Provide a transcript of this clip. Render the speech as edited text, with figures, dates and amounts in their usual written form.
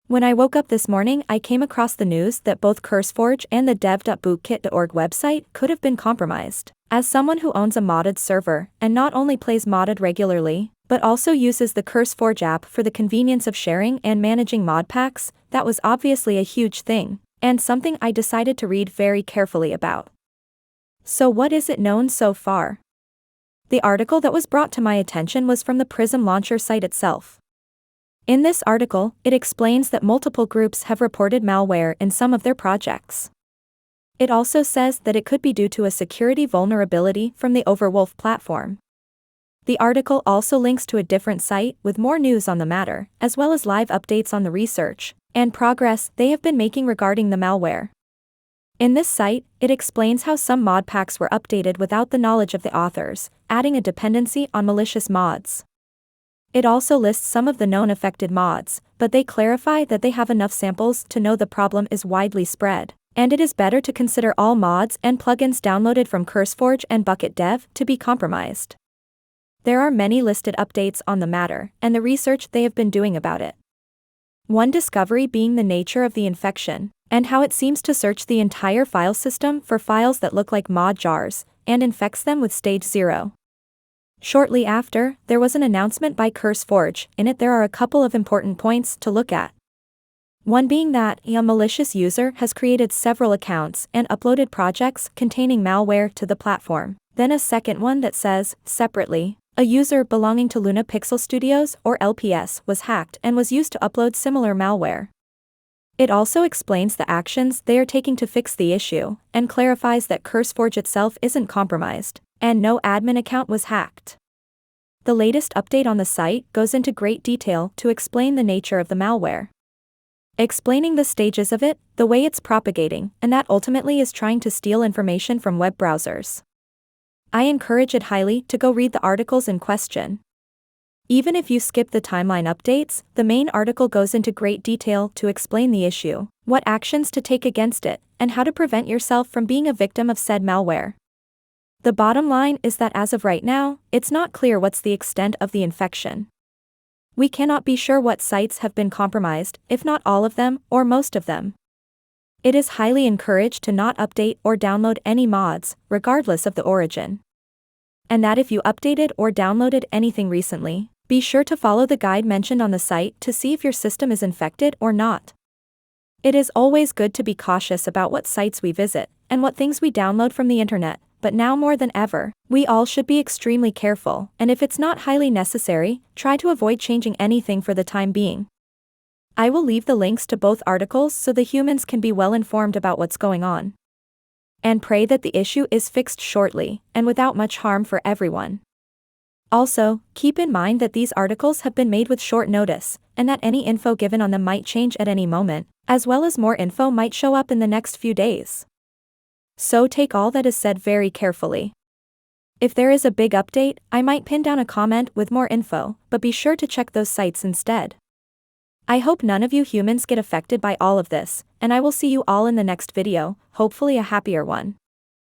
When I woke up this morning, I came across the news that both Curseforge and the dev.bootkit.org website could have been compromised. As someone who owns a modded server, and not only plays modded regularly, but also uses the Curseforge app for the convenience of sharing and managing mod packs, that was obviously a huge thing, and something I decided to read very carefully about. So what is it known so far? The article that was brought to my attention was from the Prism Launcher site itself. In this article, it explains that multiple groups have reported malware in some of their projects. It also says that it could be due to a security vulnerability from the Overwolf platform. The article also links to a different site with more news on the matter, as well as live updates on the research and progress they have been making regarding the malware. In this site, it explains how some mod packs were updated without the knowledge of the authors, adding a dependency on malicious mods. It also lists some of the known affected mods, but they clarify that they have enough samples to know the problem is widely spread, and it is better to consider all mods and plugins downloaded from Curseforge and Bucket Dev to be compromised. There are many listed updates on the matter, and the research they have been doing about it. One discovery being the nature of the infection, and how it seems to search the entire file system for files that look like mod jars, and infects them with stage 0. Shortly after, there was an announcement by Curseforge. In it there are a couple of important points to look at. One being that a malicious user has created several accounts and uploaded projects containing malware to the platform. Then a second one that says, separately, a user belonging to Luna Pixel Studios or LPS was hacked and was used to upload similar malware. It also explains the actions they are taking to fix the issue, and clarifies that Curseforge itself isn't compromised, and no admin account was hacked. The latest update on the site goes into great detail to explain the nature of the malware, explaining the stages of it, the way it's propagating, and that ultimately is trying to steal information from web browsers. I encourage it highly to go read the articles in question. Even if you skip the timeline updates, the main article goes into great detail to explain the issue, what actions to take against it, and how to prevent yourself from being a victim of said malware. The bottom line is that as of right now, it's not clear what's the extent of the infection. We cannot be sure what sites have been compromised, if not all of them, or most of them. It is highly encouraged to not update or download any mods, regardless of the origin. And that if you updated or downloaded anything recently, be sure to follow the guide mentioned on the site to see if your system is infected or not. It is always good to be cautious about what sites we visit, and what things we download from the internet, but now more than ever, we all should be extremely careful, and if it's not highly necessary, try to avoid changing anything for the time being. I will leave the links to both articles so the humans can be well informed about what's going on. And pray that the issue is fixed shortly, and without much harm for everyone. Also, keep in mind that these articles have been made with short notice, and that any info given on them might change at any moment, as well as more info might show up in the next few days. So take all that is said very carefully. If there is a big update, I might pin down a comment with more info, but be sure to check those sites instead. I hope none of you humans get affected by all of this, and I will see you all in the next video, hopefully a happier one.